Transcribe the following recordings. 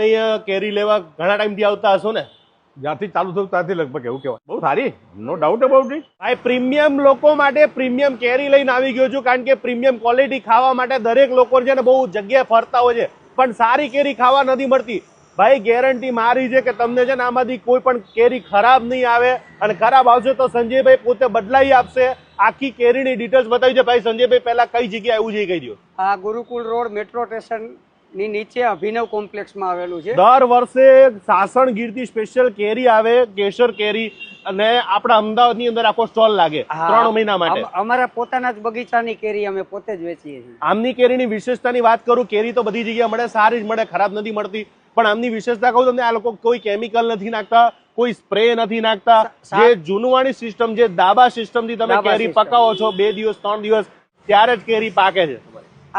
અહીંયા કેરી લેવા ઘણા ટાઈમથી આવતા હશો ને? જ્યાંથી ચાલુ થયું ત્યાંથી લગભગ એવું કહેવાય. બહુ સારી, નો ડાઉટ અબાઉટ ઇટ. ભાઈ પ્રીમિયમ લોકો માટે પ્રીમિયમ કેરી લઈને આવી ગયો છું, કારણ કે પ્રીમિયમ ક્વોલિટી ખાવા માટે દરેક લોકો છે ને બહુ જગ્યાએ ફરતા હોય છે, પણ સારી કેરી ખાવા નથી મળતી. ભાઈ ગેરંટી મારી છે કે તમને છે ને આમાંથી કોઈ પણ કેરી ખરાબ નહીં આવે, અને ખરાબ આવશે તો સંજયભાઈ પોતે બદલાઈ આપશે. આખી કેરીની ડિટેલ્સ બતાવી છે. ભાઈ સંજયભાઈ પહેલા કઈ જગ્યાએ આવું છે કહી દો. આ ગુરુકુળ રોડ મેટ્રો સ્ટેશન ની નીચે અભિનવ કોમ્પ્લેક્સમાં આવેલું છે. દર વર્ષે સાસણગીરથી સ્પેશિયલ કેરી આવે, કેસર કેરી, અને આપણા અમદાવાદની અંદર આખો સ્ટોલ લાગે 3 મહિના માટે. અમારા પોતાના જ બગીચાની કેરી અમે પોતે જ વેચીએ છીએ. આમની કેરીની વિશેષતાની વાત કરું, કેરી તો બધી જગ્યાએ મળે, સારી જ મળે, ખરાબ નથી મળતી, પણ આમની વિશેષતા કહું તમને, આ લોકો કોઈ કેમિકલ નથી નાખતા, કોઈ સ્પ્રે નથી નાખતા. જે જૂનવાણી સિસ્ટમ, જે દાબા સિસ્ટમ થી તમે કેરી પકાવો છો 2 દિવસ 3 દિવસ, ત્યારે જ કેરી પાકે છે.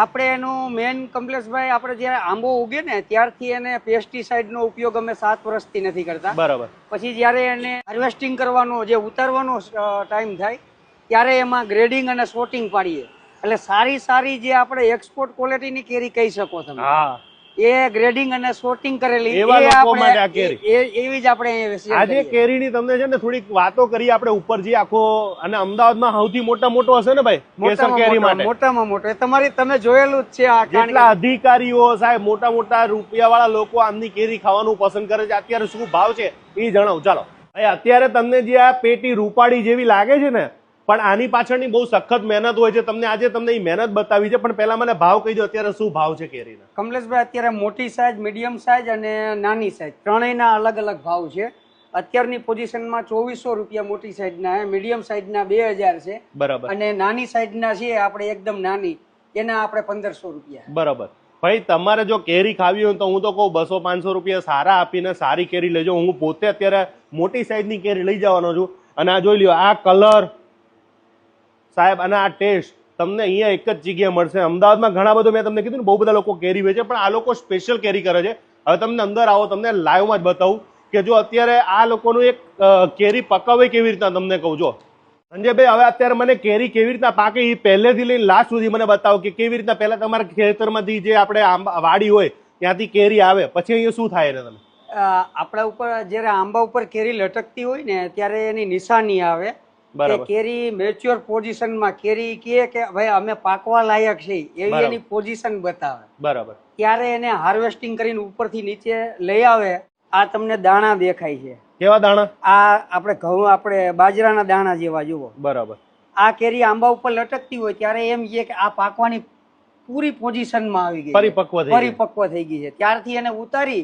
આપણે એનું મેન કમલેશભાઈ, આપણે જયારે આંબો ઉગે ને ત્યારથી એને પેસ્ટિસાઇડ નો ઉપયોગ અમે 7 વર્ષથી નથી કરતા. બરાબર. પછી જયારે એને હાર્વેસ્ટિંગ કરવાનો, જે ઉતારવાનો ટાઈમ થાય, ત્યારે એમાં ગ્રેડિંગ અને સોર્ટિંગ પાડીએ. એટલે સારી જે આપણે એક્સપોર્ટ ક્વોલિટીની કેરી કહી શકો તમે. હા, એ ગ્રેડિંગ અને સોર્ટિંગ કરેલી એવા લોકો માટે આ કેરી. એવી જ આપણે આજે કેરીની તમને છે ને થોડીક વાતો કરીએ આપણે ઉપર જે આખો, અને અમદાવાદમાં સૌથી મોટો હશે ને ભાઈ કેસર કેરી માટે? મોટામાં મોટો. તમે જોયેલું જ છે. જેટલા અધિકારીઓ સાહેબ, મોટા રૂપિયાવાળા લોકો આમની કેરી ખાવાનું પસંદ કરે છે. અત્યારે શું ભાવ છે એ જણાવું. ચાલો ભાઈ, અત્યારે તમને જે આ પેટી રૂપાળી જેવી લાગે છે ને, પણ આની પાછળની બહુ સખત મહેનત હોય છે. તમને એ મહેનત બતાવી છે, પણ પહેલા મને ભાવ કહી દો, અત્યારે શું ભાવ છે કેરીના? કમલેશભાઈ, અત્યારે મોટી સાઈઝ, મીડિયમ સાઈઝ અને નાની સાઈઝ ત્રણેયના અલગ અલગ ભાવ છે. અત્યારની પોઝિશનમાં 2400 રૂપિયા મોટી સાઈઝના, મીડિયમ સાઈઝના 2000 છે. બરાબર. અને નાની સાઈઝના છે આપણે એકદમ નાની, એના આપણે 1500 રૂપિયા. બરાબર. ભાઈ તમારે જો કેરી ખાવી હોય તો હું તો કહું 200-500 રૂપિયા સારા આપીને સારી કેરી લેજો. હું પોતે અત્યારે મોટી સાઈઝની કેરી લઈ જવાનો છું, અને આ જોઈ લ્યો, આ કલર સાહેબ અને આ ટેસ્ટ તમને અહીંયા એક જ જગ્યાએ મળશે. અમદાવાદમાં ઘણા બધું, મેં તમને કીધું ને, બહુ બધા લોકો કેરી વેચે, પણ આ લોકો સ્પેશિયલ કેરી કરે છે. હવે તમને અંદર આવો, તમને લાઈવમાં જ બતાવું કે જો અત્યારે આ લોકોનું એક કેરી પકાવે કેવી રીતના, તમને કહું. જો સંજયભાઈ, હવે અત્યારે મને કેરી કેવી રીતના પાકે એ પહેલેથી લઈને લાસ્ટ સુધી મને બતાવો કે કેવી રીતના પહેલા તમારા ખેતરમાંથી જે આપણે વાડી હોય ત્યાંથી કેરી આવે, પછી અહીંયા શું થાય એને? તમે આપણા ઉપર જયારે આંબા ઉપર કેરી લટકતી હોય ને ત્યારે એની નિશાની આવે. કેરી મેચ્યોર પોઝિશનમાં, કેરી કે ભાઈ અમે પાકવા લાયક છે એવી એની પોઝિશન બતાવે. બરાબર. ત્યારે એને હાર્વેસ્ટિંગ કરીને ઉપરથી નીચે લઈ આવે. આ તમને દાણા દેખાય છે. કેવા દાણા? આ આપણે ઘઉં, આપણે બાજરાના દાણા જેવા જુઓ. બરાબર. આ કેરી આંબા ઉપર લટકતી હોય ત્યારે એમ છે કે આ પાકવાની પૂરી પોઝિશનમાં આવી ગઈ, પરિપક્વ થઈ ગઈ છે. ત્યારથી એને ઉતારી